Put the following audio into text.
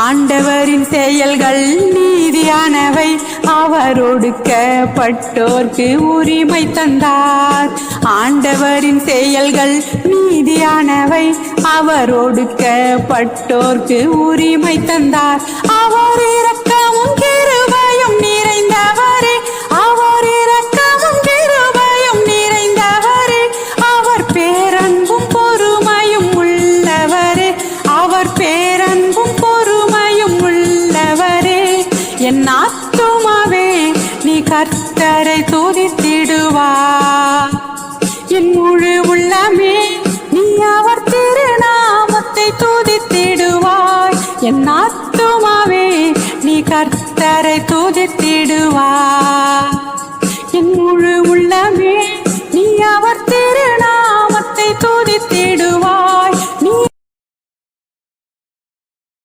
ஆண்டவரின் செயல்கள் நீதியானவை, அவர் ஒடுக்கப்பட்டோர்க்கு உரிமை தந்தார். ஆண்டவரின் செயல்கள் நீதியானவை, அவர் ஒடுக்கப்பட்டோர்க்கு உரிமை தந்தார். அவர் இரக்கமும் கிருபையும் நிறைந்தவரே, அவர் இரக்கமும் கிருபையும் நிறைந்தவரே, அவர் பேரன்பும் பொறுமையும் உள்ளவரே, அவர் பேரன்பும் பொறுமையும் உள்ளவரே. என் ஆத்துமாவே நீ கர்த்தரை துதித்திடுவாய், என் முழு உள்ளமே நீ அவர் திருநாமத்தை துதித்திடுவாய். என் ஆத்துமாவே நீ கர்த்தரை துதித்திடுவாய், என் முழு உள்ளமே நீ அவர்